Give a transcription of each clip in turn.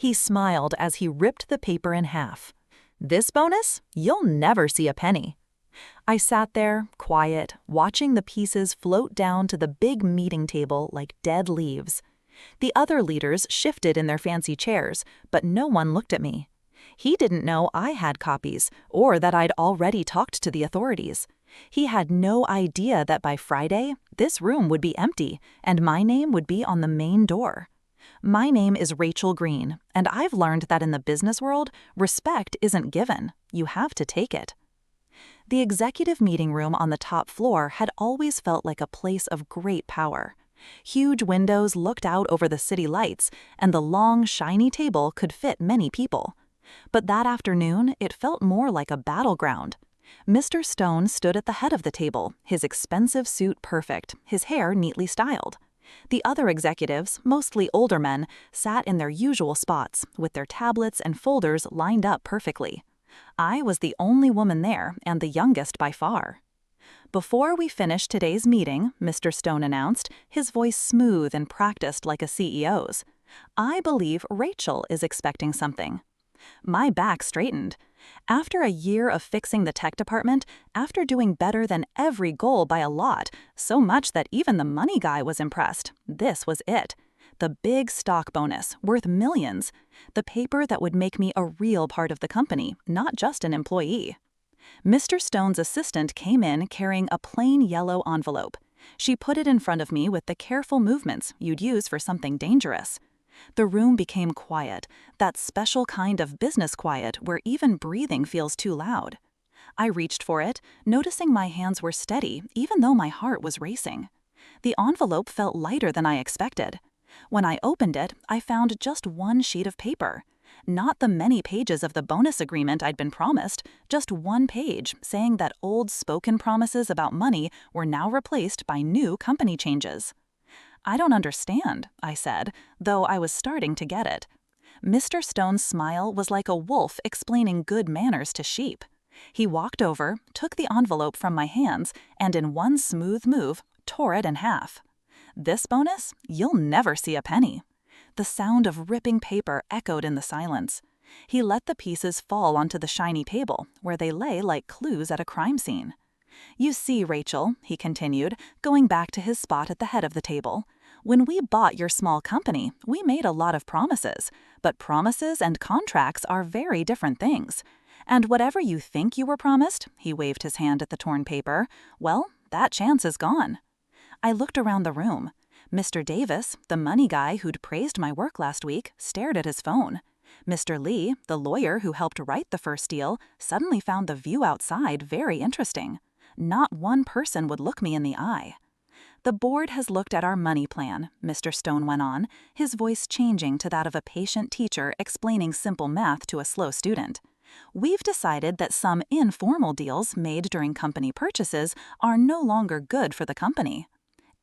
He smiled as he ripped the paper in half. "This bonus? You'll never see a penny." I sat there, quiet, watching the pieces float down to the big meeting table like dead leaves. The other leaders shifted in their fancy chairs, but no one looked at me. He didn't know I had copies, or that I'd already talked to the authorities. He had no idea that by Friday, this room would be empty, and my name would be on the main door. My name is Rachel Green, and I've learned that in the business world, respect isn't given. You have to take it. The executive meeting room on the top floor had always felt like a place of great power. Huge windows looked out over the city lights, and the long, shiny table could fit many people. But that afternoon, it felt more like a battleground. Mr. Stone stood at the head of the table, his expensive suit perfect, his hair neatly styled. The other executives, mostly older men, sat in their usual spots, with their tablets and folders lined up perfectly. I was the only woman there, and the youngest by far. "Before we finish today's meeting," Mr. Stone announced, his voice smooth and practiced like a CEO's, "I believe Rachel is expecting something." My back straightened. After a year of fixing the tech department, after doing better than every goal by a lot, so much that even the money guy was impressed, this was it. The big stock bonus, worth millions. The paper that would make me a real part of the company, not just an employee. Mr. Stone's assistant came in carrying a plain yellow envelope. She put it in front of me with the careful movements you'd use for something dangerous. The room became quiet, that special kind of business quiet where even breathing feels too loud. I reached for it, noticing my hands were steady even though my heart was racing. The envelope felt lighter than I expected. When I opened it, I found just one sheet of paper. Not the many pages of the bonus agreement I'd been promised, just one page saying that old spoken promises about money were now replaced by new company changes. "I don't understand," I said, though I was starting to get it. Mr. Stone's smile was like a wolf explaining good manners to sheep. He walked over, took the envelope from my hands, and in one smooth move, tore it in half. "This bonus? You'll never see a penny." The sound of ripping paper echoed in the silence. He let the pieces fall onto the shiny table, where they lay like clues at a crime scene. "You see, Rachel," he continued, going back to his spot at the head of the table, "when we bought your small company, we made a lot of promises, but promises and contracts are very different things. And whatever you think you were promised," he waved his hand at the torn paper, "well, that chance is gone." I looked around the room. Mr. Davis, the money guy who'd praised my work last week, stared at his phone. Mr. Lee, the lawyer who helped write the first deal, suddenly found the view outside very interesting. Not one person would look me in the eye. "The board has looked at our money plan," Mr. Stone went on, his voice changing to that of a patient teacher explaining simple math to a slow student. "We've decided that some informal deals made during company purchases are no longer good for the company."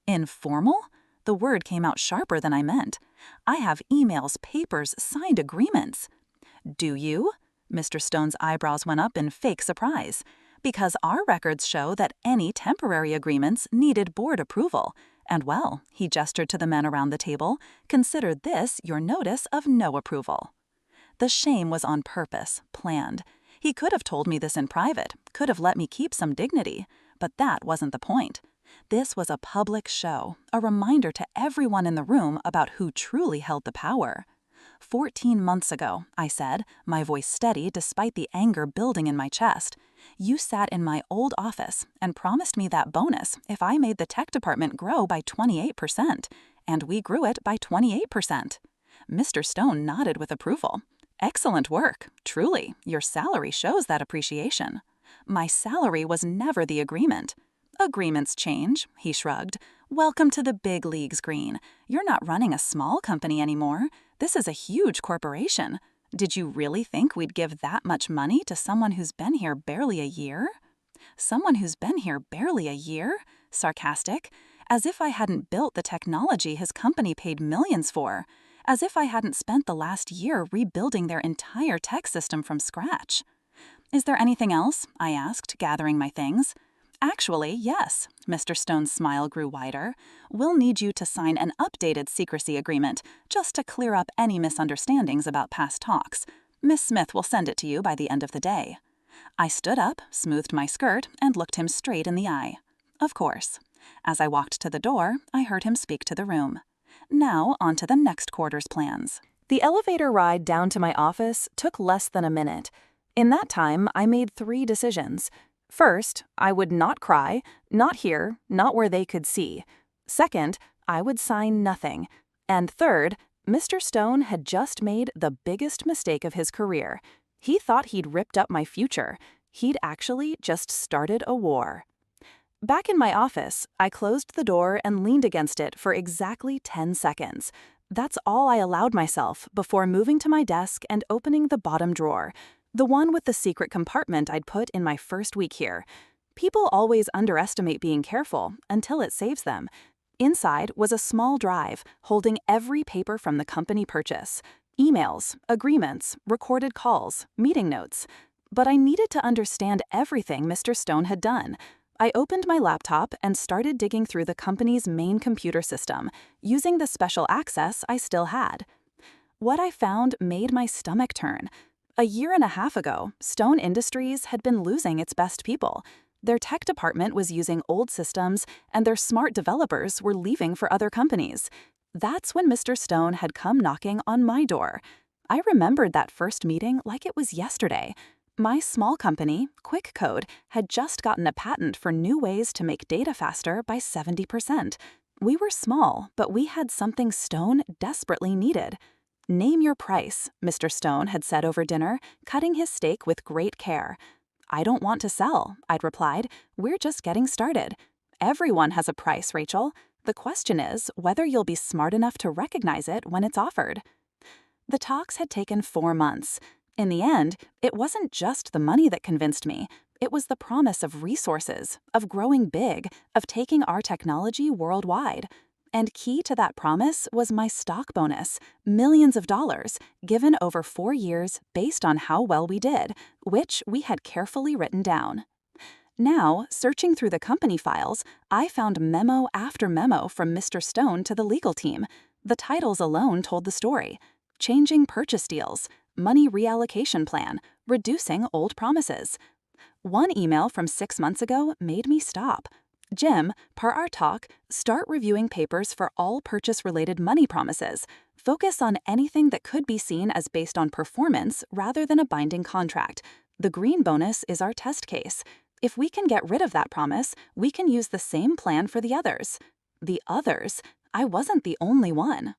Informal? The word came out sharper than I meant. "I have emails, papers, signed agreements." "Do you?" Mr. Stone's eyebrows went up in fake surprise. "Because our records show that any temporary agreements needed board approval. And well," he gestured to the men around the table, "consider this your notice of no approval." The shame was on purpose, planned. He could have told me this in private, could have let me keep some dignity, but that wasn't the point. This was a public show, a reminder to everyone in the room about who truly held the power. 14 months ago," I said, my voice steady despite the anger building in my chest, "you sat in my old office and promised me that bonus if I made the tech department grow by 28%, and we grew it by 28%. Mr. Stone nodded with approval. "Excellent work. Truly, your salary shows that appreciation." "My salary was never the agreement." "Agreements change," he shrugged. "Welcome to the big leagues, Green. You're not running a small company anymore. This is a huge corporation. Did you really think we'd give that much money to someone who's been here barely a year?" "Someone who's been here barely a year?" Sarcastic. As if I hadn't built the technology his company paid millions for. As if I hadn't spent the last year rebuilding their entire tech system from scratch. "Is there anything else?" I asked, gathering my things. Actually, yes. Mr. Stone's smile grew wider. We'll need you to sign an updated secrecy agreement just to clear up any misunderstandings about past talks. Miss Smith will send it to you by the end of the day. I stood up, smoothed my skirt, and looked him straight in the eye. Of course. As I walked to the door, I heard him speak to the room. Now, on to the next quarter's plans. The elevator ride down to my office took less than a minute. In that time, I made 3 decisions. First, I would not cry, not here, not where they could see. Second, I would sign nothing. And third, Mr. Stone had just made the biggest mistake of his career. He thought he'd ripped up my future. He'd actually just started a war. Back in my office, I closed the door and leaned against it for exactly 10 seconds. That's all I allowed myself before moving to my desk and opening the bottom drawer, the one with the secret compartment I'd put in my first week here. People always underestimate being careful until it saves them. Inside was a small drive holding every paper from the company purchase: emails, agreements, recorded calls, meeting notes. But I needed to understand everything Mr. Stone had done. I opened my laptop and started digging through the company's main computer system, using the special access I still had. What I found made my stomach turn. A year and a half ago, Stone Industries had been losing its best people. Their tech department was using old systems, and their smart developers were leaving for other companies. That's when Mr. Stone had come knocking on my door. I remembered that first meeting like it was yesterday. My small company, QuickCode, had just gotten a patent for new ways to make data faster by 70%. We were small, but we had something Stone desperately needed. "Name your price," Mr. Stone had said over dinner, cutting his steak with great care. "I don't want to sell," I'd replied. "We're just getting started." "Everyone has a price, Rachel. The question is whether you'll be smart enough to recognize it when it's offered." The talks had taken 4 months. In the end, it wasn't just the money that convinced me. It was the promise of resources, of growing big, of taking our technology worldwide. And key to that promise was my stock bonus, millions of dollars, given over 4 years based on how well we did, which we had carefully written down. Now, searching through the company files, I found memo after memo from Mr. Stone to the legal team. The titles alone told the story: changing purchase deals, money reallocation plan, reducing old promises. One email from 6 months ago made me stop. "Jim, per our talk, start reviewing papers for all purchase-related money promises. Focus on anything that could be seen as based on performance rather than a binding contract. The green bonus is our test case. If we can get rid of that promise, we can use the same plan for the others." The others? I wasn't the only one.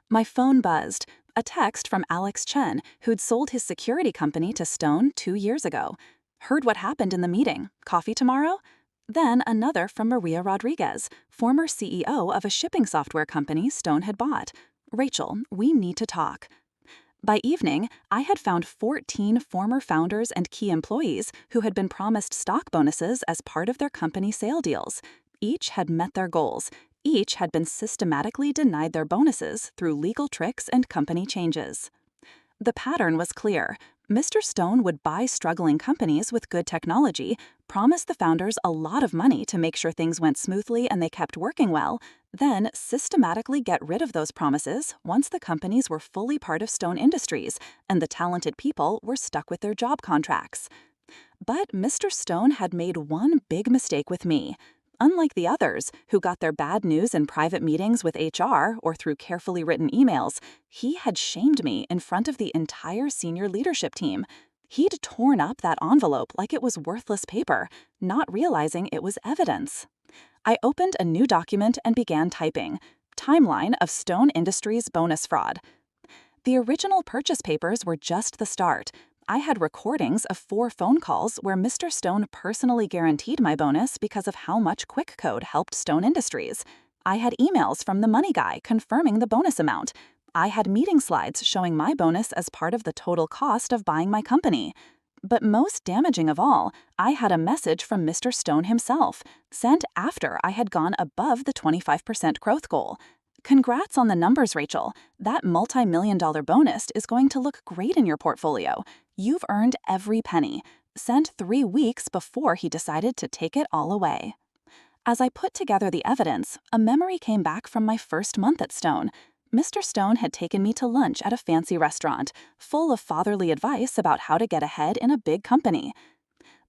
My phone buzzed. A text from Alex Chen, who'd sold his security company to Stone 2 years ago. "Heard what happened in the meeting. Coffee tomorrow?" Then another from Maria Rodriguez, former CEO of a shipping software company Stone had bought. "Rachel, we need to talk." By evening, I had found 14 former founders and key employees who had been promised stock bonuses as part of their company sale deals. Each had met their goals. Each had been systematically denied their bonuses through legal tricks and company changes. The pattern was clear. Mr. Stone would buy struggling companies with good technology, promise the founders a lot of money to make sure things went smoothly and they kept working well, then systematically get rid of those promises once the companies were fully part of Stone Industries and the talented people were stuck with their job contracts. But Mr. Stone had made one big mistake with me. Unlike the others, who got their bad news in private meetings with HR or through carefully written emails, he had shamed me in front of the entire senior leadership team. He'd torn up that envelope like it was worthless paper, not realizing it was evidence. I opened a new document and began typing. Timeline of Stone Industries bonus fraud. The original purchase papers were just the start. I had recordings of 4 phone calls where Mr. Stone personally guaranteed my bonus because of how much QuickCode helped Stone Industries. I had emails from the money guy confirming the bonus amount. I had meeting slides showing my bonus as part of the total cost of buying my company. But most damaging of all, I had a message from Mr. Stone himself, sent after I had gone above the 25% growth goal. "Congrats on the numbers, Rachel. That multi-million-dollar bonus is going to look great in your portfolio. You've earned every penny. sent 3 weeks before he decided to take it all away. As I put together the evidence, a memory came back from my first month at Stone. Mr. Stone had taken me to lunch at a fancy restaurant, full of fatherly advice about how to get ahead in a big company.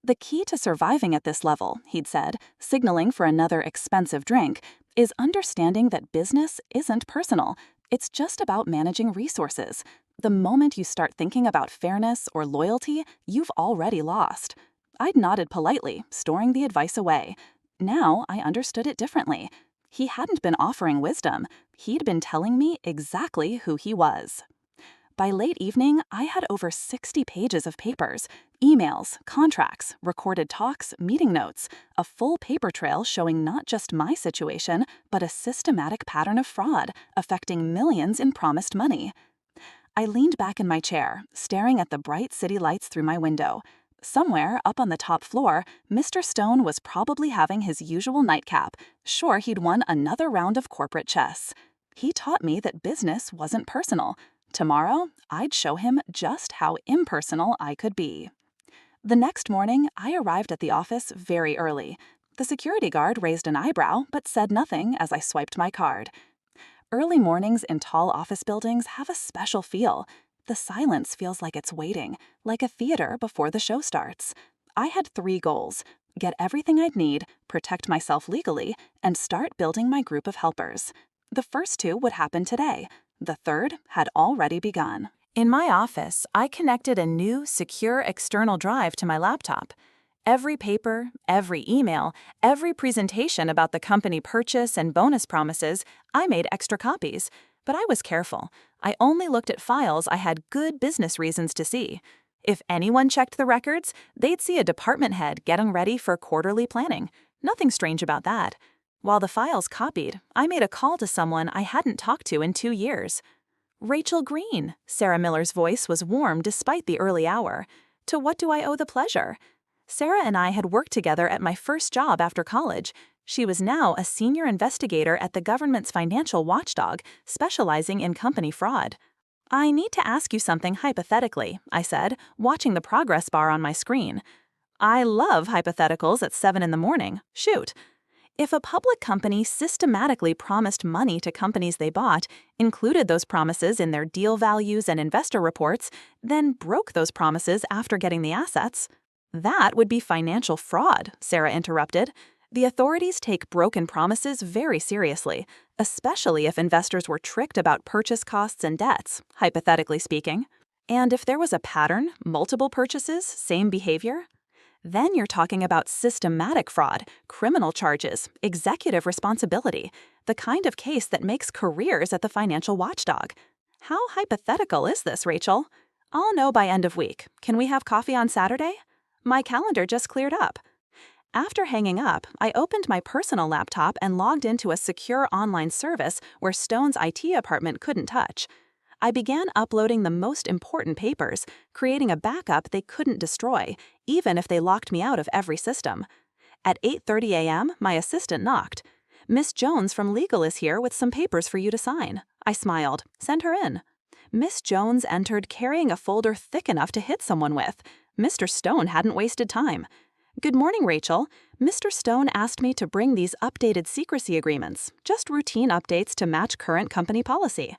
The key to surviving at this level, he'd said, signaling for another expensive drink, is understanding that business isn't personal. It's just about managing resources. The moment you start thinking about fairness or loyalty, you've already lost. I'd nodded politely, storing the advice away. Now I understood it differently. He hadn't been offering wisdom. He'd been telling me exactly who he was. By late evening, I had over 60 pages of papers, emails, contracts, recorded talks, meeting notes, a full paper trail showing not just my situation, but a systematic pattern of fraud affecting millions in promised money. I leaned back in my chair, staring at the bright city lights through my window. Somewhere up on the top floor, Mr. Stone was probably having his usual nightcap, sure he'd won another round of corporate chess. He taught me that business wasn't personal. Tomorrow, I'd show him just how impersonal I could be. The next morning, I arrived at the office very early. The security guard raised an eyebrow but said nothing as I swiped my card. Early mornings in tall office buildings have a special feel. The silence feels like it's waiting, like a theater before the show starts. I had 3 goals: get everything I'd need, protect myself legally, and start building my group of helpers. The first 2 would happen today. The third had already begun. In my office, I connected a new, secure external drive to my laptop. Every paper, every email, every presentation about the company purchase and bonus promises, I made extra copies. But I was careful. I only looked at files I had good business reasons to see. If anyone checked the records, they'd see a department head getting ready for quarterly planning. Nothing strange about that. While the files copied, I made a call to someone I hadn't talked to in 2 years. Rachel Green. Sarah Miller's voice was warm despite the early hour. To what do I owe the pleasure? Sarah and I had worked together at my first job after college. She was now a senior investigator at the government's financial watchdog, specializing in company fraud. I need to ask you something hypothetically, I said, watching the progress bar on my screen. I love hypotheticals at 7 in the morning. Shoot. If a public company systematically promised money to companies they bought, included those promises in their deal values and investor reports, then broke those promises after getting the assets, that would be financial fraud, Sarah interrupted. The authorities take broken promises very seriously, especially if investors were tricked about purchase costs and debts, hypothetically speaking. And if there was a pattern, multiple purchases, same behavior, then you're talking about systematic fraud, criminal charges, executive responsibility, the kind of case that makes careers at the financial watchdog. How hypothetical is this, Rachel? I'll know by end of week. Can we have coffee on Saturday? My calendar just cleared up. After hanging up, I opened my personal laptop and logged into a secure online service where Stone's IT department couldn't touch. I began uploading the most important papers, creating a backup they couldn't destroy, even if they locked me out of every system. At 8:30 a.m., my assistant knocked. "Miss Jones from Legal is here with some papers for you to sign." I smiled. "Send her in." Miss Jones entered carrying a folder thick enough to hit someone with. Mr. Stone hadn't wasted time. "Good morning, Rachel. Mr. Stone asked me to bring these updated secrecy agreements, just routine updates to match current company policy."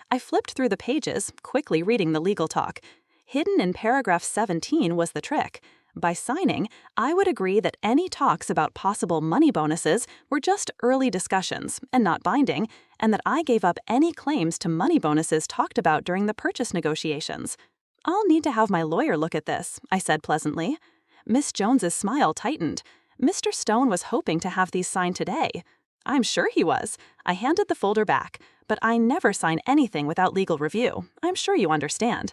I flipped through the pages, quickly reading the legal talk. Hidden in paragraph 17 was the trick. By signing, I would agree that any talks about possible money bonuses were just early discussions and not binding, and that I gave up any claims to money bonuses talked about during the purchase negotiations. "I'll need to have my lawyer look at this," I said pleasantly. Miss Jones's smile tightened. Mr. Stone was hoping to have these signed today. I'm sure he was. I handed the folder back, but I never sign anything without legal review. I'm sure you understand.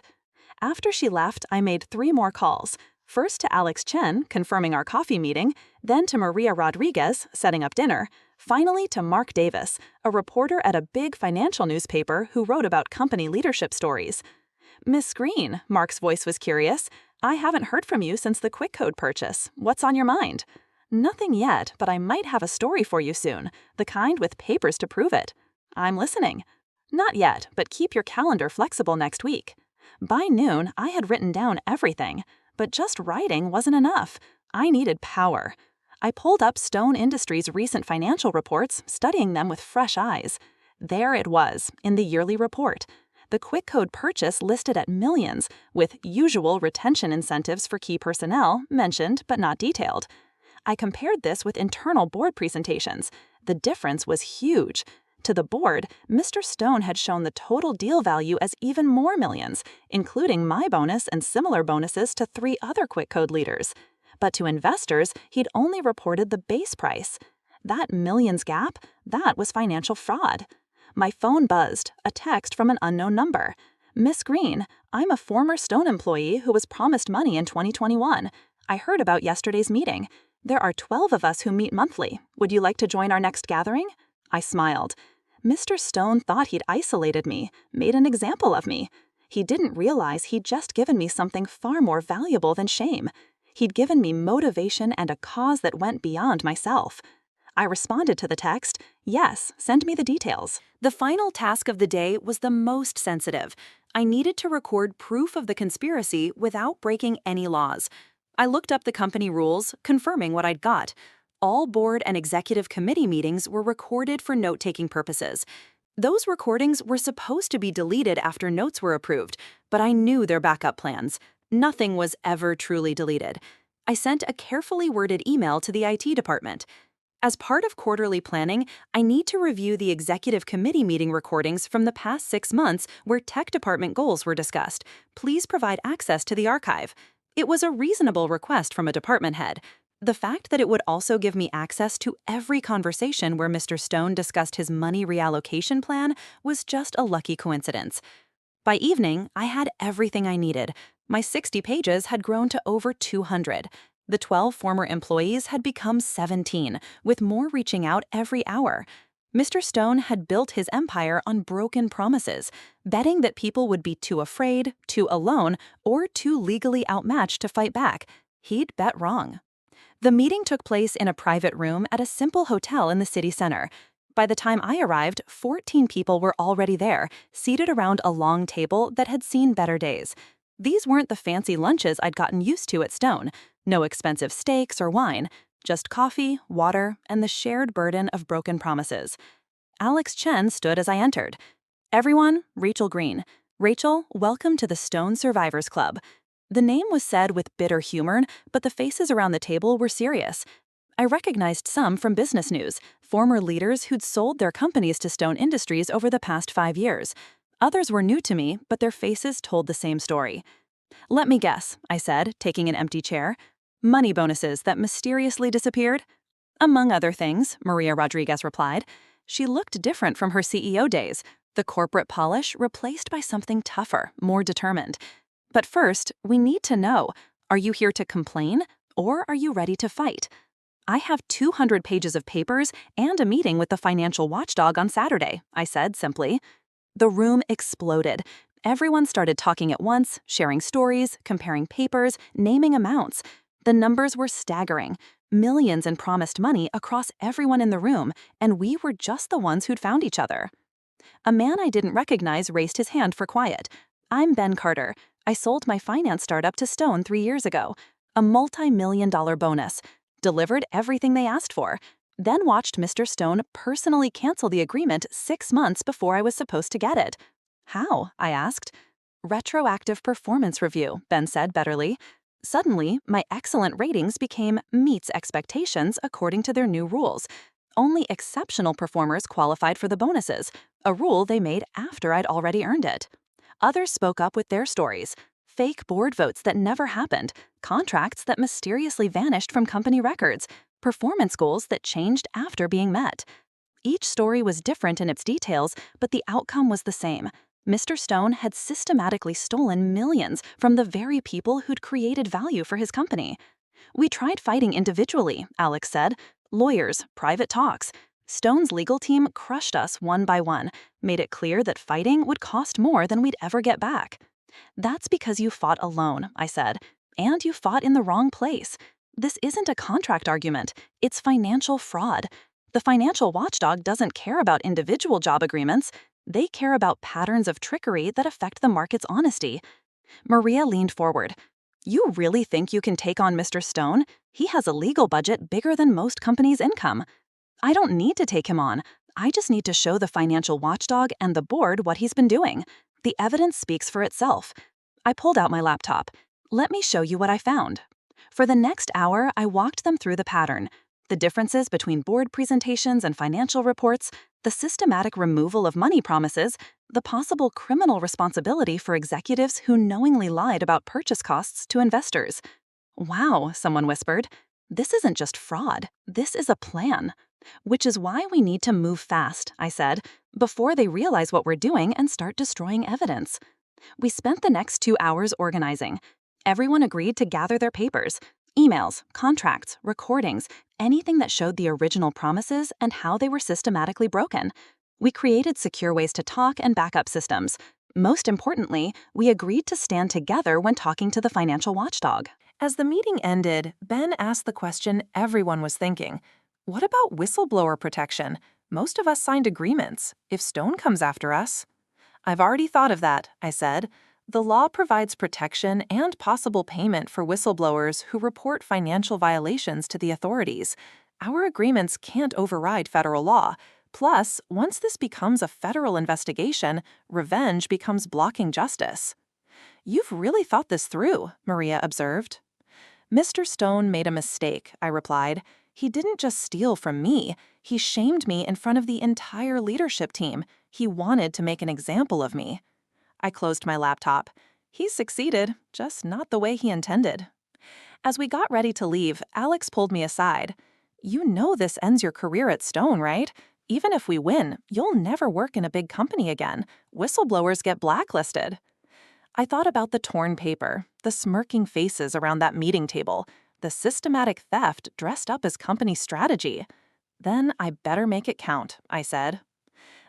After she left, I made 3 more calls. First to Alex Chen, confirming our coffee meeting, then to Maria Rodriguez, setting up dinner, finally to Mark Davis, a reporter at a big financial newspaper who wrote about company leadership stories. "Miss Green," Mark's voice was curious, "I haven't heard from you since the Quick Code purchase. What's on your mind?" "Nothing yet, but I might have a story for you soon, the kind with papers to prove it." "I'm listening." "Not yet, but keep your calendar flexible next week." By noon, I had written down everything. But just writing wasn't enough. I needed power. I pulled up Stone Industries' recent financial reports, studying them with fresh eyes. There it was, in the yearly report. The QuickCode purchase listed at millions, with usual retention incentives for key personnel mentioned but not detailed. I compared this with internal board presentations. The difference was huge. To the board, Mr. Stone had shown the total deal value as even more millions, including my bonus and similar bonuses to 3 other QuickCode leaders. But to investors, he'd only reported the base price. That millions gap, that was financial fraud. My phone buzzed, a text from an unknown number. "Miss Green, I'm a former Stone employee who was promised money in 2021. I heard about yesterday's meeting. There are 12 of us who meet monthly. Would you like to join our next gathering?" I smiled. Mr. Stone thought he'd isolated me, made an example of me. He didn't realize he'd just given me something far more valuable than shame. He'd given me motivation and a cause that went beyond myself. I responded to the text, "Yes, send me the details." The final task of the day was the most sensitive. I needed to record proof of the conspiracy without breaking any laws. I looked up the company rules, confirming what I'd got. All board and executive committee meetings were recorded for note-taking purposes. Those recordings were supposed to be deleted after notes were approved, but I knew their backup plans. Nothing was ever truly deleted. I sent a carefully worded email to the IT department. As part of quarterly planning, I need to review the executive committee meeting recordings from the past 6 months where tech department goals were discussed. Please provide access to the archive. It was a reasonable request from a department head. The fact that it would also give me access to every conversation where Mr. Stone discussed his money reallocation plan was just a lucky coincidence. By evening, I had everything I needed. My 60 pages had grown to over 200. The 12 former employees had become 17, with more reaching out every hour. Mr. Stone had built his empire on broken promises, betting that people would be too afraid, too alone, or too legally outmatched to fight back. He'd bet wrong. The meeting took place in a private room at a simple hotel in the city center. By the time I arrived, 14 people were already there, seated around a long table that had seen better days. These weren't the fancy lunches I'd gotten used to at Stone. No expensive steaks or wine, just coffee, water, and the shared burden of broken promises. Alex Chen stood as I entered. "Everyone, Rachel Green. Rachel, welcome to the Stone Survivors Club." The name was said with bitter humor, but the faces around the table were serious. I recognized some from business news, former leaders who'd sold their companies to Stone Industries over the past 5 years. Others were new to me, but their faces told the same story. "Let me guess," I said, taking an empty chair. "Money bonuses that mysteriously disappeared?" "Among other things," Maria Rodriguez replied. She looked different from her CEO days, the corporate polish replaced by something tougher, more determined. "But first, we need to know, are you here to complain, or are you ready to fight?" "I have 200 pages of papers and a meeting with the financial watchdog on Saturday," I said simply. The room exploded. Everyone started talking at once, sharing stories, comparing papers, naming amounts. The numbers were staggering. Millions in promised money across everyone in the room, and we were just the ones who'd found each other. A man I didn't recognize raised his hand for quiet. "I'm Ben Carter. I sold my finance startup to Stone 3 years ago. A multi-million-dollar bonus. Delivered everything they asked for. Then watched Mr. Stone personally cancel the agreement 6 months before I was supposed to get it." "How?" I asked. "Retroactive performance review," Ben said bitterly. Suddenly, my excellent ratings became meets expectations according to their new rules. Only exceptional performers qualified for the bonuses, a rule they made after I'd already earned it. Others spoke up with their stories. Fake board votes that never happened, contracts that mysteriously vanished from company records, performance goals that changed after being met. Each story was different in its details, but the outcome was the same. Mr. Stone had systematically stolen millions from the very people who'd created value for his company. "We tried fighting individually," Alex said. "Lawyers, private talks. Stone's legal team crushed us one by one, made it clear that fighting would cost more than we'd ever get back." "That's because you fought alone," I said, "and you fought in the wrong place. This isn't a contract argument, it's financial fraud. The financial watchdog doesn't care about individual job agreements. They care about patterns of trickery that affect the market's honesty." Maria leaned forward. You really think you can take on Mr. Stone? He has a legal budget bigger than most companies' income. I don't need to take him on. I just need to show the financial watchdog and the board what he's been doing. The evidence speaks for itself. I pulled out my laptop. Let me show you what I found. For the next hour, I walked them through the pattern, the differences between board presentations and financial reports, the systematic removal of money promises, the possible criminal responsibility for executives who knowingly lied about purchase costs to investors. Wow, someone whispered. This isn't just fraud. This is a plan. Which is why we need to move fast, I said, before they realize what we're doing and start destroying evidence. We spent the next 2 hours organizing. Everyone agreed to gather their papers, emails, contracts, recordings, anything that showed the original promises and how they were systematically broken. We created secure ways to talk and backup systems. Most importantly, we agreed to stand together when talking to the financial watchdog. As the meeting ended, Ben asked the question everyone was thinking. What about whistleblower protection? Most of us signed agreements. If Stone comes after us. I've already thought of that, I said. The law provides protection and possible payment for whistleblowers who report financial violations to the authorities. Our agreements can't override federal law. Plus, once this becomes a federal investigation, revenge becomes blocking justice. You've really thought this through, Maria observed. Mr. Stone made a mistake, I replied. He didn't just steal from me. He shamed me in front of the entire leadership team. He wanted to make an example of me. I closed my laptop. He succeeded, just not the way he intended. As we got ready to leave, Alex pulled me aside. You know this ends your career at Stone, right? Even if we win, you'll never work in a big company again. Whistleblowers get blacklisted. I thought about the torn paper, the smirking faces around that meeting table, the systematic theft dressed up as company strategy. Then I better make it count, I said.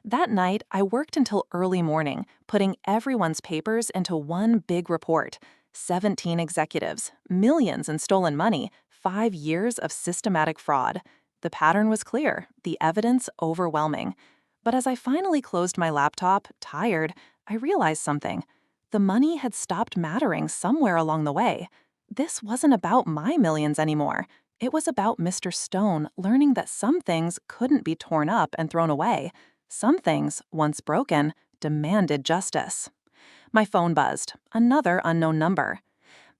That night, I worked until early morning, putting everyone's papers into one big report. 17 executives, millions in stolen money, 5 years of systematic fraud. The pattern was clear, the evidence overwhelming. But as I finally closed my laptop, tired, I realized something. The money had stopped mattering somewhere along the way. This wasn't about my millions anymore. It was about Mr. Stone learning that some things couldn't be torn up and thrown away. Some things, once broken, demanded justice. My phone buzzed. Another unknown number.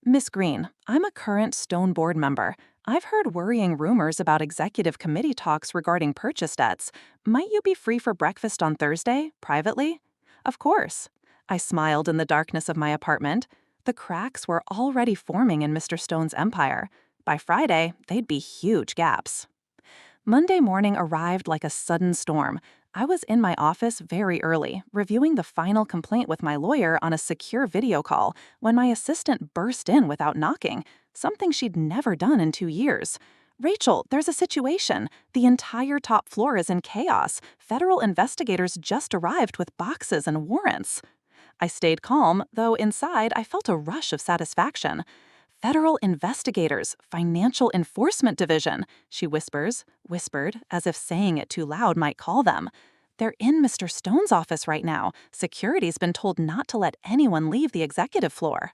Miss Green, I'm a current Stone board member. I've heard worrying rumors about executive committee talks regarding purchase debts. Might you be free for breakfast on Thursday, privately? Of course. I smiled in the darkness of my apartment. The cracks were already forming in Mr. Stone's empire. By Friday, they'd be huge gaps. Monday morning arrived like a sudden storm. I was in my office very early, reviewing the final complaint with my lawyer on a secure video call, when my assistant burst in without knocking, something she'd never done in 2 years. Rachel, there's a situation. The entire top floor is in chaos. Federal investigators just arrived with boxes and warrants. I stayed calm, though inside I felt a rush of satisfaction. Federal investigators, Financial Enforcement Division, she whispered, as if saying it too loud might call them. They're in Mr. Stone's office right now. Security's been told not to let anyone leave the executive floor.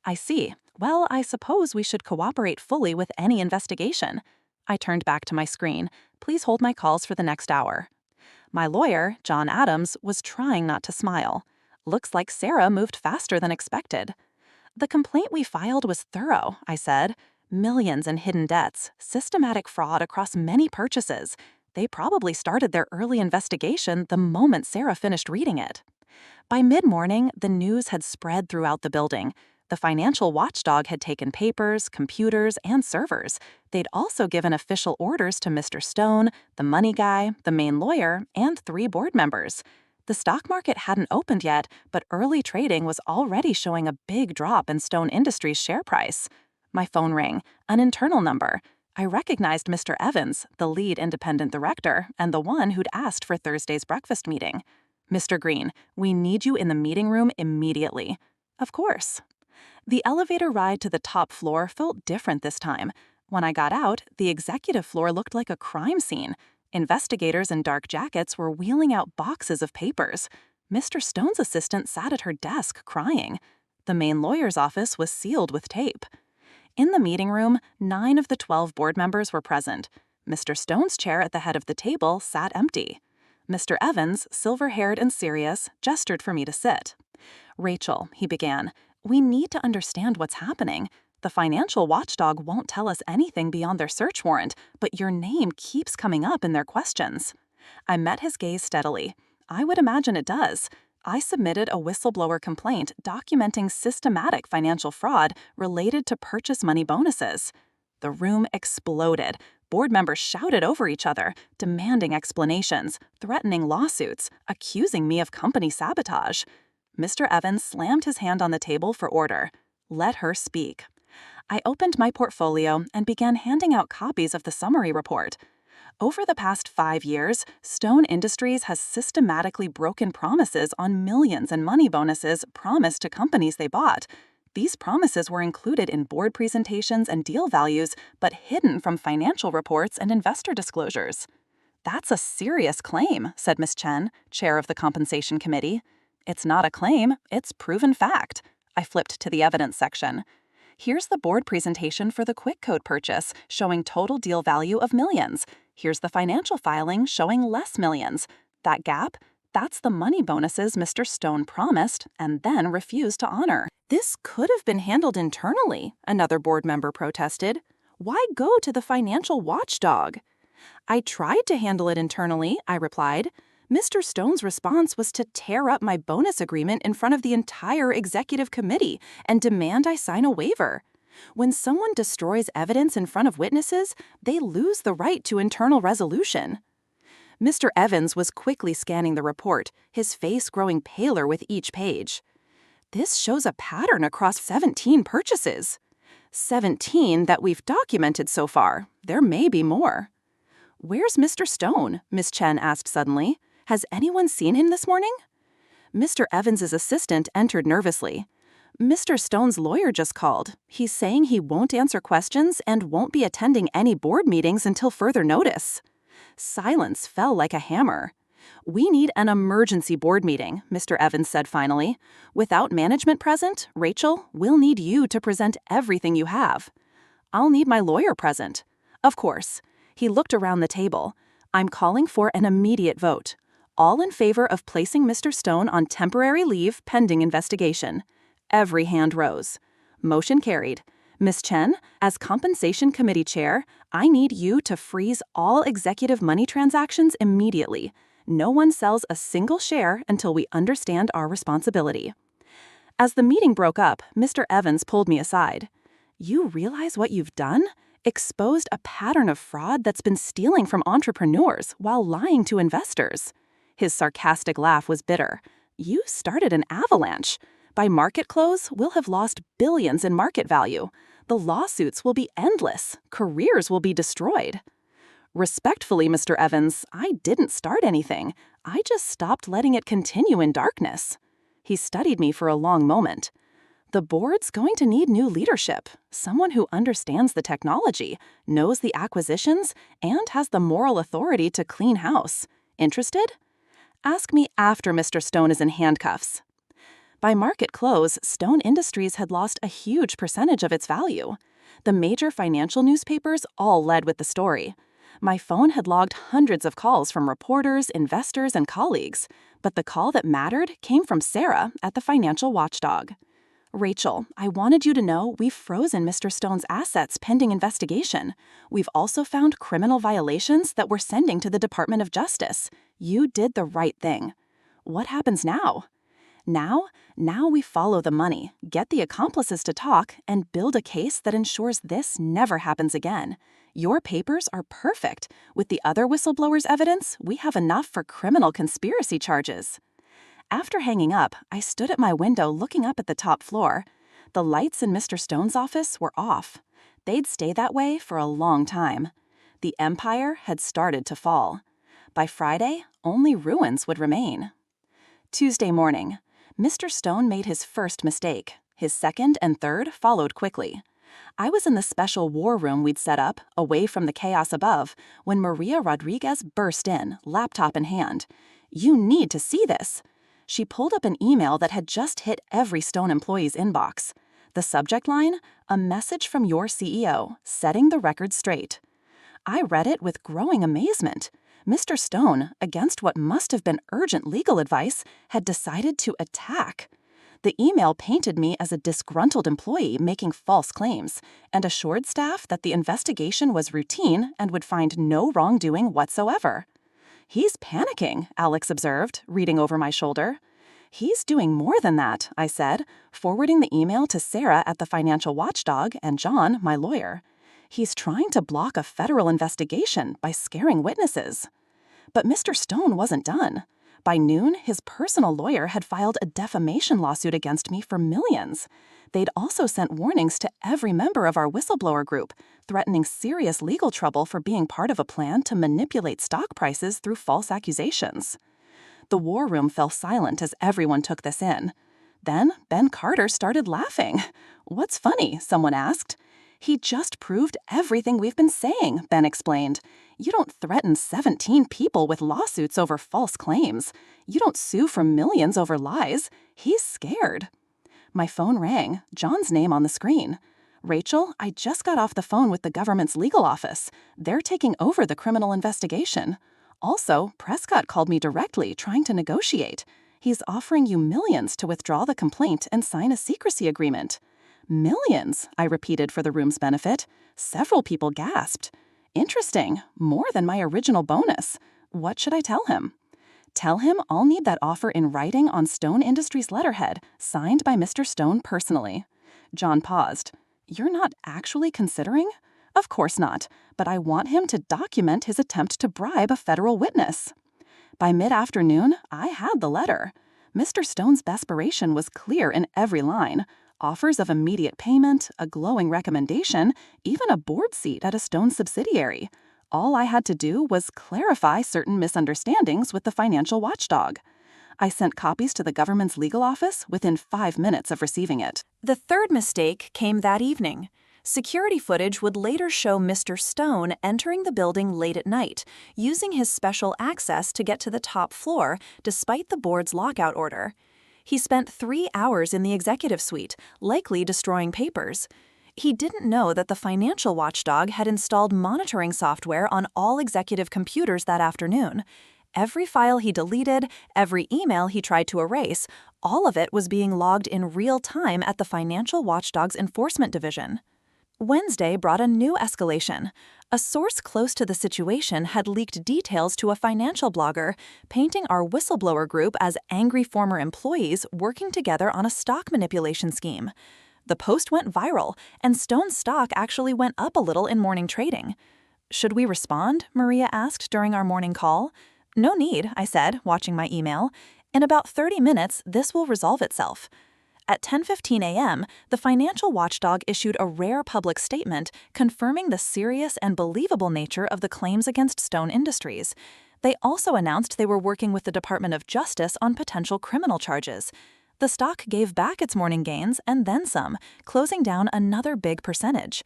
I see. Well, I suppose we should cooperate fully with any investigation. I turned back to my screen. Please hold my calls for the next hour. My lawyer, John Adams, was trying not to smile. Looks like Sarah moved faster than expected. The complaint we filed was thorough, I said. Millions in hidden debts, systematic fraud across many purchases. They probably started their early investigation the moment Sarah finished reading it. By mid-morning, the news had spread throughout the building. The financial watchdog had taken papers, computers, and servers. They'd also given official orders to Mr. Stone, the money guy, the main lawyer, and 3 board members. The stock market hadn't opened yet, but early trading was already showing a big drop in Stone Industries' share price. My phone rang, an internal number. I recognized Mr. Evans, the lead independent director, and the one who'd asked for Thursday's breakfast meeting. Mr. Green, we need you in the meeting room immediately. Of course. The elevator ride to the top floor felt different this time. When I got out, the executive floor looked like a crime scene. Investigators in dark jackets were wheeling out boxes of papers. Mr. Stone's assistant sat at her desk crying. The main lawyer's office was sealed with tape. In the meeting room, 9 of the 12 board members were present. Mr. Stone's chair at the head of the table sat empty. Mr. Evans, silver-haired and serious, gestured for me to sit. "Rachel," he began, "we need to understand what's happening. The financial watchdog won't tell us anything beyond their search warrant, but your name keeps coming up in their questions." I met his gaze steadily. "I would imagine it does. I submitted a whistleblower complaint documenting systematic financial fraud related to purchase money bonuses." The room exploded. Board members shouted over each other, demanding explanations, threatening lawsuits, accusing me of company sabotage. Mr. Evans slammed his hand on the table for order. "Let her speak." I opened my portfolio and began handing out copies of the summary report. Over the past 5 years, Stone Industries has systematically broken promises on millions in money bonuses promised to companies they bought. These promises were included in board presentations and deal values, but hidden from financial reports and investor disclosures. "That's a serious claim," said Ms. Chen, chair of the Compensation Committee. "It's not a claim, it's proven fact." I flipped to the evidence section. "Here's the board presentation for the Quick Code purchase, showing total deal value of millions. Here's the financial filing showing less millions. That gap? That's the money bonuses Mr. Stone promised and then refused to honor." "This could have been handled internally," another board member protested. "Why go to the financial watchdog?" "I tried to handle it internally," I replied. "Mr. Stone's response was to tear up my bonus agreement in front of the entire executive committee and demand I sign a waiver. When someone destroys evidence in front of witnesses, they lose the right to internal resolution." Mr. Evans was quickly scanning the report, his face growing paler with each page. "This shows a pattern across 17 purchases. 17 that we've documented so far. There may be more." "Where's Mr. Stone?" Ms. Chen asked suddenly. "Has anyone seen him this morning?" Mr. Evans's assistant entered nervously. "Mr. Stone's lawyer just called. He's saying he won't answer questions and won't be attending any board meetings until further notice." Silence fell like a hammer. "We need an emergency board meeting," Mr. Evans said finally. "Without management present, Rachel, we'll need you to present everything you have." "I'll need my lawyer present." "Of course." He looked around the table. "I'm calling for an immediate vote. All in favor of placing Mr. Stone on temporary leave pending investigation." Every hand rose. Motion carried. "Ms. Chen, as Compensation Committee Chair, I need you to freeze all executive money transactions immediately. No one sells a single share until we understand our responsibility." As the meeting broke up, Mr. Evans pulled me aside. "You realize what you've done? Exposed a pattern of fraud that's been stealing from entrepreneurs while lying to investors." His sarcastic laugh was bitter. "You started an avalanche. By market close, we'll have lost billions in market value. The lawsuits will be endless. Careers will be destroyed." "Respectfully, Mr. Evans, I didn't start anything. I just stopped letting it continue in darkness." He studied me for a long moment. "The board's going to need new leadership, someone who understands the technology, knows the acquisitions, and has the moral authority to clean house. Interested? Ask me after Mr. Stone is in handcuffs." By market close, Stone Industries had lost a huge percentage of its value. The major financial newspapers all led with the story. My phone had logged hundreds of calls from reporters, investors, and colleagues, but the call that mattered came from Sarah at the Financial Watchdog. "Rachel, I wanted you to know we've frozen Mr. Stone's assets pending investigation. We've also found criminal violations that we're sending to the Department of Justice. You did the right thing." "What happens now?" Now we follow the money, get the accomplices to talk, and build a case that ensures this never happens again. Your papers are perfect. With the other whistleblowers' evidence, we have enough for criminal conspiracy charges." After hanging up, I stood at my window looking up at the top floor. The lights in Mr. Stone's office were off. They'd stay that way for a long time. The empire had started to fall. By Friday, only ruins would remain. Tuesday morning. Mr. Stone made his first mistake. His second and third followed quickly. I was in the special war room we'd set up, away from the chaos above, when Maria Rodriguez burst in, laptop in hand. "You need to see this." She pulled up an email that had just hit every Stone employee's inbox. The subject line, a message from your CEO, setting the record straight. I read it with growing amazement. Mr. Stone, against what must have been urgent legal advice, had decided to attack. The email painted me as a disgruntled employee making false claims and assured staff that the investigation was routine and would find no wrongdoing whatsoever. He's panicking, Alex observed, reading over my shoulder. He's doing more than that, I said, forwarding the email to Sarah at the Financial Watchdog and John, my lawyer. He's trying to block a federal investigation by scaring witnesses. But Mr. Stone wasn't done. By noon, his personal lawyer had filed a defamation lawsuit against me for millions. They'd also sent warnings to every member of our whistleblower group, threatening serious legal trouble for being part of a plan to manipulate stock prices through false accusations. The war room fell silent as everyone took this in. Then Ben Carter started laughing. "What's funny?" someone asked. "He just proved everything we've been saying," Ben explained. "You don't threaten 17 people with lawsuits over false claims. You don't sue for millions over lies. He's scared." My phone rang, John's name on the screen. "Rachel, I just got off the phone with the government's legal office. They're taking over the criminal investigation. Also, Prescott called me directly trying to negotiate. He's offering you millions to withdraw the complaint and sign a secrecy agreement." "Millions," I repeated for the room's benefit. Several people gasped. "Interesting, more than my original bonus. What should I tell him?" "Tell him I'll need that offer in writing on Stone Industries letterhead, signed by Mr. Stone personally." John paused. "You're not actually considering?" "Of course not, but I want him to document his attempt to bribe a federal witness." By mid-afternoon, I had the letter. Mr. Stone's desperation was clear in every line. Offers of immediate payment, a glowing recommendation, even a board seat at a Stone subsidiary. All I had to do was clarify certain misunderstandings with the Financial Watchdog. I sent copies to the government's legal office within 5 minutes of receiving it. The third mistake came that evening. Security footage would later show Mr. Stone entering the building late at night, using his special access to get to the top floor despite the board's lockout order. He spent 3 hours in the executive suite, likely destroying papers. He didn't know that the Financial Watchdog had installed monitoring software on all executive computers that afternoon. Every file he deleted, every email he tried to erase, all of it was being logged in real time at the Financial Watchdog's Enforcement Division. Wednesday brought a new escalation. A source close to the situation had leaked details to a financial blogger, painting our whistleblower group as angry former employees working together on a stock manipulation scheme. The post went viral, and Stone's stock actually went up a little in morning trading. "Should we respond?" Maria asked during our morning call. "No need," I said, watching my email. "In about 30 minutes, this will resolve itself." At 10:15 a.m., the Financial Watchdog issued a rare public statement confirming the serious and believable nature of the claims against Stone Industries. They also announced they were working with the Department of Justice on potential criminal charges. The stock gave back its morning gains and then some, closing down another big percentage.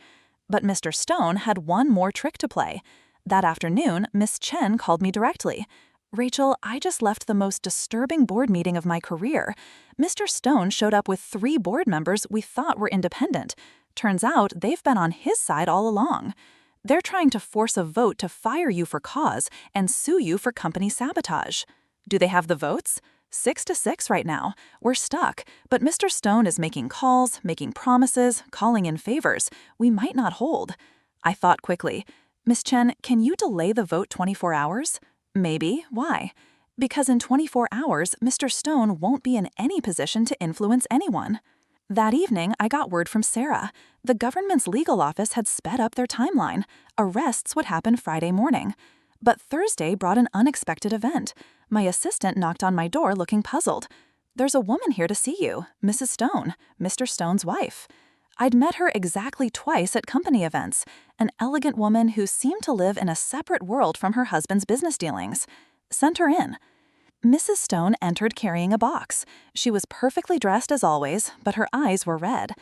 But Mr. Stone had one more trick to play. That afternoon, Miss Chen called me directly. "Rachel, I just left the most disturbing board meeting of my career. Mr. Stone showed up with 3 board members we thought were independent. Turns out they've been on his side all along. They're trying to force a vote to fire you for cause and sue you for company sabotage. Do they have the votes? 6-6 right now. We're stuck, but Mr. Stone is making calls, making promises, calling in favors we might not hold." I thought quickly. "Miss Chen, can you delay the vote 24 hours? "Maybe. Why?" "Because in 24 hours, Mr. Stone won't be in any position to influence anyone." That evening, I got word from Sarah. The government's legal office had sped up their timeline. Arrests would happen Friday morning. But Thursday brought an unexpected event. My assistant knocked on my door looking puzzled. "There's a woman here to see you, Mrs. Stone, Mr. Stone's wife." I'd met her exactly twice at company events, an elegant woman who seemed to live in a separate world from her husband's business dealings. Sent her in. Mrs. Stone entered carrying a box. She was perfectly dressed as always, but her eyes were red.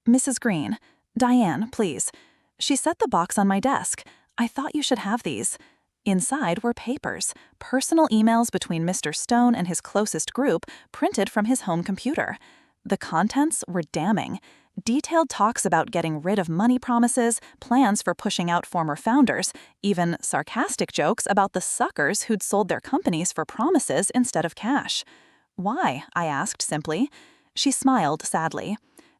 "Mrs. Green, Diane, please." She set the box on my desk. "I thought you should have these." Inside were papers, personal emails between Mr. Stone and his closest group, printed from his home computer. The contents were damning. Detailed talks about getting rid of money promises, plans for pushing out former founders, even sarcastic jokes about the suckers who'd sold their companies for promises instead of cash. "Why?" I asked simply. She smiled sadly.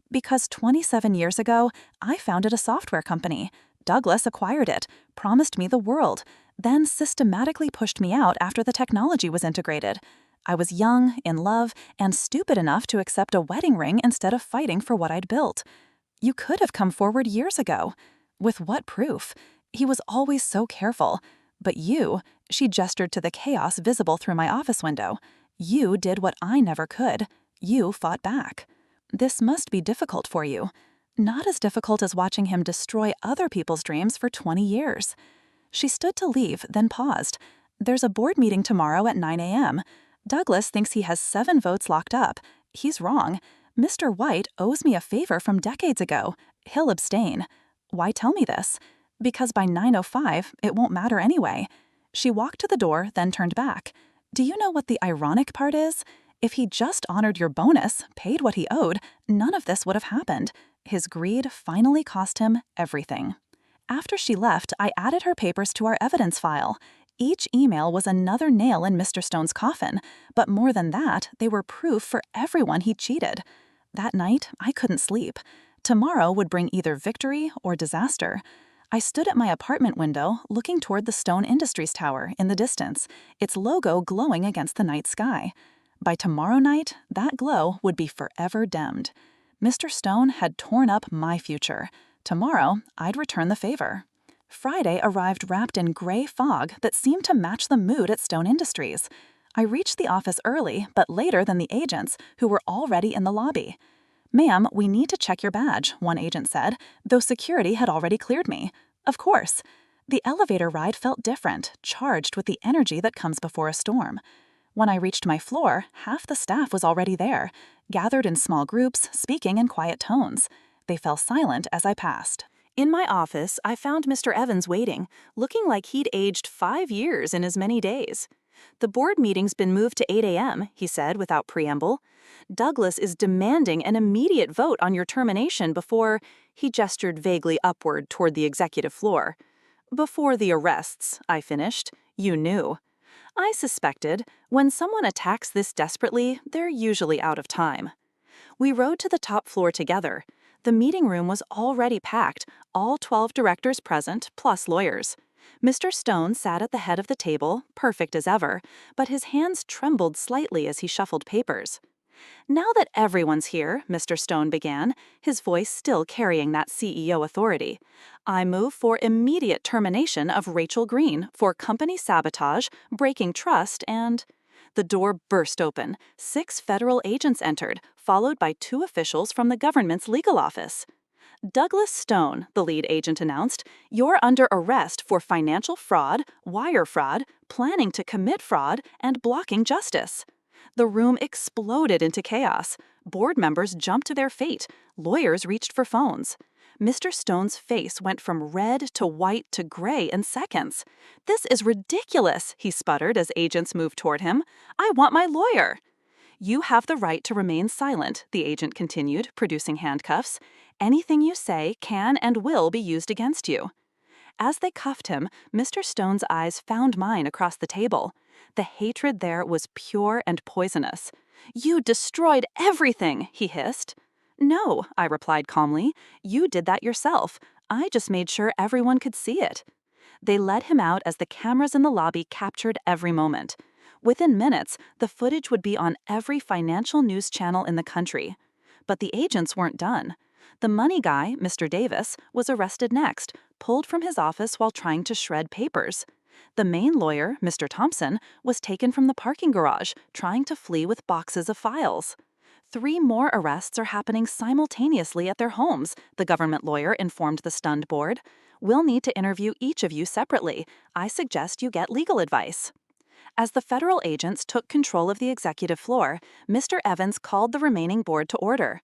"Because 27 years ago, I founded a software company. Douglas acquired it, promised me the world, then systematically pushed me out after the technology was integrated. I was young, in love, and stupid enough to accept a wedding ring instead of fighting for what I'd built. You could have come forward years ago. With what proof? He was always so careful. But you," she gestured to the chaos visible through my office window, "you did what I never could. You fought back. This must be difficult for you. Not as difficult as watching him destroy other people's dreams for 20 years. She stood to leave, then paused. "There's a board meeting tomorrow at 9 a.m. Douglas thinks he has 7 votes locked up. He's wrong. Mr. White owes me a favor from decades ago. He'll abstain. Why tell me this? Because by 9:05, it won't matter anyway." She walked to the door, then turned back. "Do you know what the ironic part is? If he just honored your bonus, paid what he owed, none of this would have happened. His greed finally cost him everything." After she left, I added her papers to our evidence file. Each email was another nail in Mr. Stone's coffin, but more than that, they were proof for everyone he cheated. That night, I couldn't sleep. Tomorrow would bring either victory or disaster. I stood at my apartment window, looking toward the Stone Industries Tower in the distance, its logo glowing against the night sky. By tomorrow night, that glow would be forever dimmed. Mr. Stone had torn up my future. Tomorrow, I'd return the favor. Friday arrived wrapped in gray fog that seemed to match the mood at Stone Industries. I reached the office early, but later than the agents, who were already in the lobby. "Ma'am, we need to check your badge," one agent said, though security had already cleared me. Of course. The elevator ride felt different, charged with the energy that comes before a storm. When I reached my floor, half the staff was already there, gathered in small groups, speaking in quiet tones. They fell silent as I passed. In my office, I found Mr. Evans waiting, looking like he'd aged 5 years in as many days. "The board meeting's been moved to 8 a.m., he said without preamble. "Douglas is demanding an immediate vote on your termination before," he gestured vaguely upward toward the executive floor. "Before the arrests," I finished. "You knew." I suspected, when someone attacks this desperately, they're usually out of time. We rode to the top floor together. The meeting room was already packed, all 12 directors present, plus lawyers. Mr. Stone sat at the head of the table, perfect as ever, but his hands trembled slightly as he shuffled papers. "Now that everyone's here," Mr. Stone began, his voice still carrying that CEO authority, "I move for immediate termination of Rachel Green for company sabotage, breaking trust, and—" The door burst open. 6 federal agents entered, followed by 2 officials from the government's legal office. "Douglas Stone," the lead agent announced, "you're under arrest for financial fraud, wire fraud, planning to commit fraud, and blocking justice." The room exploded into chaos. Board members jumped to their fate. Lawyers reached for phones. Mr. Stone's face went from red to white to gray in seconds. "This is ridiculous," he sputtered as agents moved toward him. "I want my lawyer." "You have the right to remain silent," the agent continued, producing handcuffs. "Anything you say can and will be used against you." As they cuffed him, Mr. Stone's eyes found mine across the table. The hatred there was pure and poisonous. "You destroyed everything," he hissed. "No," I replied calmly. "You did that yourself. I just made sure everyone could see it." They led him out as the cameras in the lobby captured every moment. Within minutes, the footage would be on every financial news channel in the country. But the agents weren't done. The money guy, Mr. Davis, was arrested next, pulled from his office while trying to shred papers. The main lawyer, Mr. Thompson, was taken from the parking garage, trying to flee with boxes of files. 3 more arrests are happening simultaneously at their homes, the government lawyer informed the stunned board. "We'll need to interview each of you separately. I suggest you get legal advice." As the federal agents took control of the executive floor, Mr. Evans called the remaining board to order.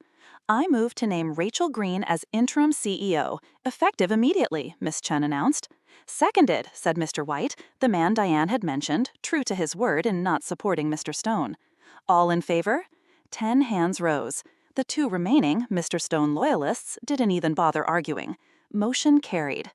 "I move to name Rachel Green as interim CEO, effective immediately," Ms. Chen announced. "Seconded," said Mr. White, the man Diane had mentioned, true to his word in not supporting Mr. Stone. "All in favor?" 10 hands rose. The 2 remaining Mr. Stone loyalists didn't even bother arguing. Motion carried.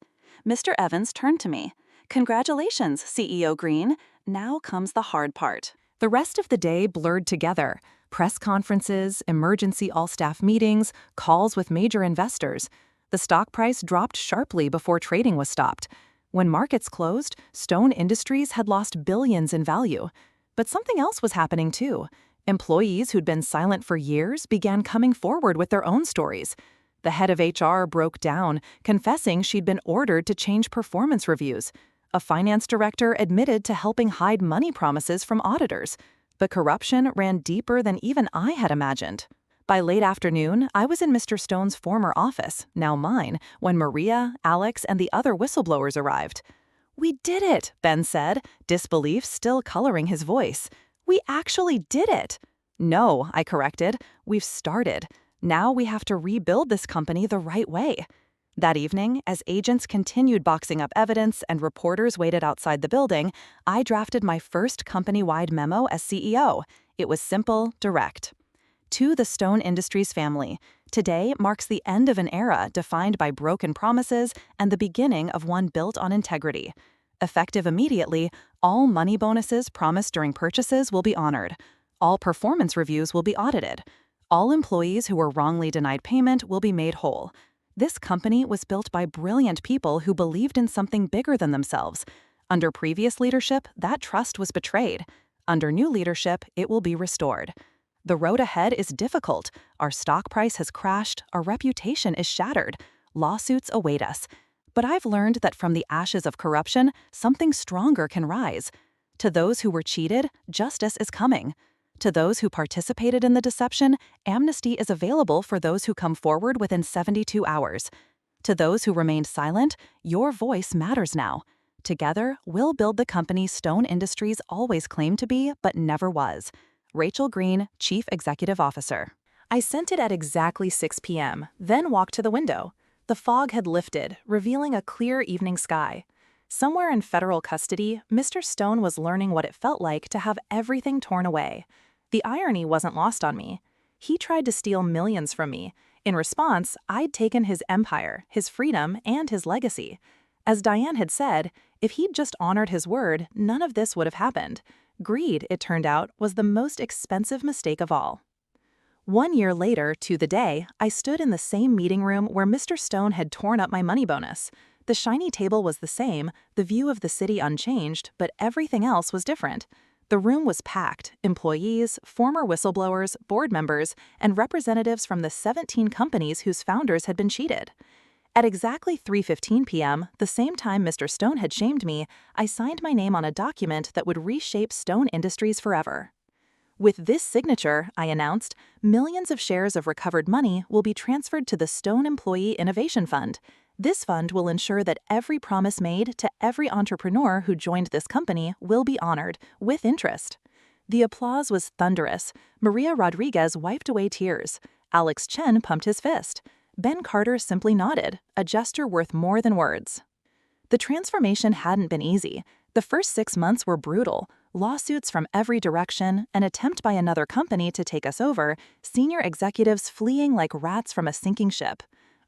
Mr. Evans turned to me. "Congratulations, CEO Green. Now comes the hard part." The rest of the day blurred together. Press conferences, emergency all-staff meetings, calls with major investors. The stock price dropped sharply before trading was stopped. When markets closed, Stone Industries had lost billions in value. But something else was happening too. Employees who'd been silent for years began coming forward with their own stories. The head of HR broke down, confessing she'd been ordered to change performance reviews. A finance director admitted to helping hide money promises from auditors. But corruption ran deeper than even I had imagined. By late afternoon, I was in Mr. Stone's former office, now mine, when Maria, Alex, and the other whistleblowers arrived. "We did it," Ben said, disbelief still coloring his voice. "We actually did it." "No," I corrected. "We've started. Now we have to rebuild this company the right way." That evening, as agents continued boxing up evidence and reporters waited outside the building, I drafted my first company-wide memo as CEO. It was simple, direct. To the Stone Industries family, today marks the end of an era defined by broken promises and the beginning of one built on integrity. Effective immediately, all money bonuses promised during purchases will be honored. All performance reviews will be audited. All employees who were wrongly denied payment will be made whole. This company was built by brilliant people who believed in something bigger than themselves. Under previous leadership, that trust was betrayed. Under new leadership, it will be restored. The road ahead is difficult. Our stock price has crashed, our reputation is shattered. Lawsuits await us. But I've learned that from the ashes of corruption, something stronger can rise. To those who were cheated, justice is coming. To those who participated in the deception, amnesty is available for those who come forward within 72 hours. To those who remained silent, your voice matters now. Together, we'll build the company Stone Industries always claimed to be, but never was. Rachel Green, Chief Executive Officer. I sent it at exactly 6 p.m., then walked to the window. The fog had lifted, revealing a clear evening sky. Somewhere in federal custody, Mr. Stone was learning what it felt like to have everything torn away. The irony wasn't lost on me. He tried to steal millions from me. In response, I'd taken his empire, his freedom, and his legacy. As Diane had said, if he'd just honored his word, none of this would have happened. Greed, it turned out, was the most expensive mistake of all. 1 year later, to the day, I stood in the same meeting room where Mr. Stone had torn up my money bonus. The shiny table was the same, the view of the city unchanged, but everything else was different. The room was packed, employees, former whistleblowers, board members, and representatives from the 17 companies whose founders had been cheated. At exactly 3:15 p.m., the same time Mr. Stone had shamed me, I signed my name on a document that would reshape Stone Industries forever. With this signature, I announced, millions of shares of recovered money will be transferred to the Stone Employee Innovation Fund. This fund will ensure that every promise made to every entrepreneur who joined this company will be honored, with interest. The applause was thunderous. Maria Rodriguez wiped away tears. Alex Chen pumped his fist. Ben Carter simply nodded, a gesture worth more than words. The transformation hadn't been easy. The first 6 months were brutal. Lawsuits from every direction, an attempt by another company to take us over, senior executives fleeing like rats from a sinking ship.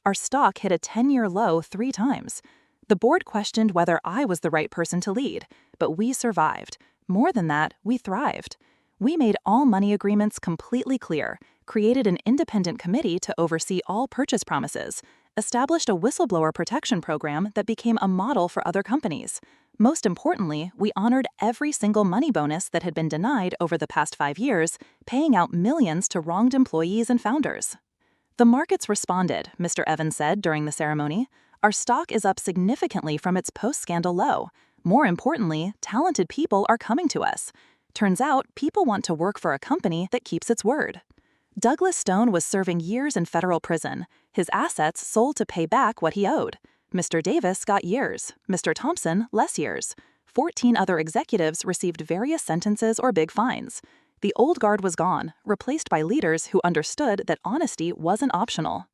Our stock hit a 10-year low 3 times. The board questioned whether I was the right person to lead, but we survived. More than that, we thrived. We made all money agreements completely clear, created an independent committee to oversee all purchase promises, established a whistleblower protection program that became a model for other companies. Most importantly, we honored every single money bonus that had been denied over the past 5 years, paying out millions to wronged employees and founders. The markets responded, Mr. Evans said during the ceremony. Our stock is up significantly from its post-scandal low. More importantly, talented people are coming to us. Turns out, people want to work for a company that keeps its word. Douglas Stone was serving years in federal prison. His assets sold to pay back what he owed. Mr. Davis got years. Mr. Thompson, less years. 14 other executives received various sentences or big fines. The old guard was gone, replaced by leaders who understood that honesty wasn't optional.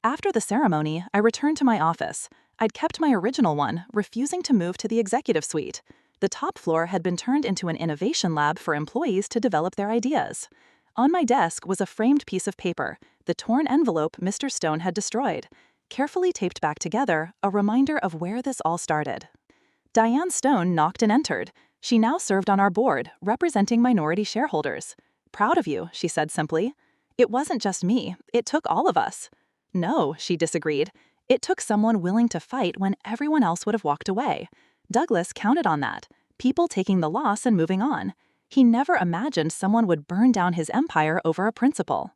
After the ceremony, I returned to my office. I'd kept my original one, refusing to move to the executive suite. The top floor had been turned into an innovation lab for employees to develop their ideas. On my desk was a framed piece of paper, the torn envelope Mr. Stone had destroyed. Carefully taped back together, a reminder of where this all started. Diane Stone knocked and entered. She now served on our board, representing minority shareholders. "Proud of you," she said simply. "It wasn't just me, it took all of us." "No," she disagreed. "It took someone willing to fight when everyone else would have walked away. Douglas counted on that, people taking the loss and moving on. He never imagined someone would burn down his empire over a principle."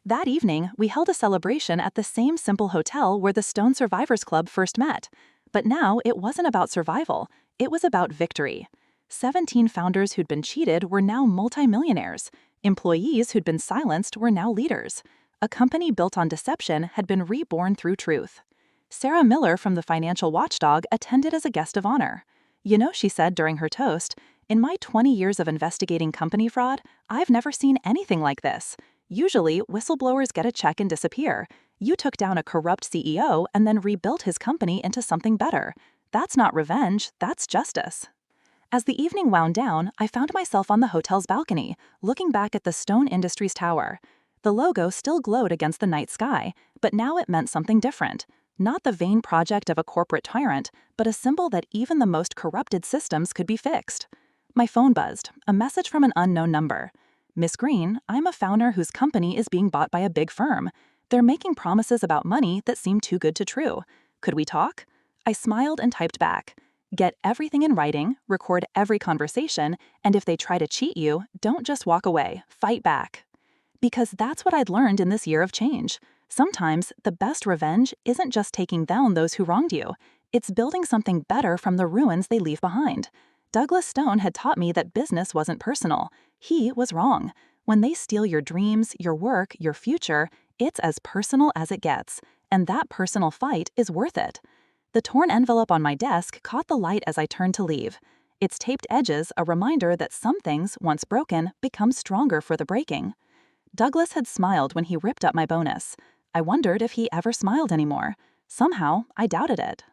That evening, we held a celebration at the same simple hotel where the Stone Survivors Club first met. But now it wasn't about survival, it was about victory. 17 founders who'd been cheated were now multimillionaires. Employees who'd been silenced were now leaders. A company built on deception had been reborn through truth. Sarah Miller from the Financial Watchdog attended as a guest of honor. "You know," she said during her toast, "in my 20 years of investigating company fraud, I've never seen anything like this. Usually, whistleblowers get a check and disappear. You took down a corrupt CEO and then rebuilt his company into something better. That's not revenge, that's justice." As the evening wound down, I found myself on the hotel's balcony, looking back at the Stone Industries tower. The logo still glowed against the night sky, but now it meant something different. Not the vain project of a corporate tyrant, but a symbol that even the most corrupted systems could be fixed. My phone buzzed, a message from an unknown number. "Miss Green, I'm a founder whose company is being bought by a big firm. They're making promises about money that seem too good to true. Could we talk?" I smiled and typed back. "Get everything in writing, record every conversation, and if they try to cheat you, don't just walk away, fight back." Because that's what I'd learned in this year of change. Sometimes the best revenge isn't just taking down those who wronged you, it's building something better from the ruins they leave behind. Douglas Stone had taught me that business wasn't personal. He was wrong. When they steal your dreams, your work, your future, it's as personal as it gets, and that personal fight is worth it. The torn envelope on my desk caught the light as I turned to leave. Its taped edges a reminder that some things, once broken, become stronger for the breaking. Douglas had smiled when he ripped up my bonus. I wondered if he ever smiled anymore. Somehow, I doubted it.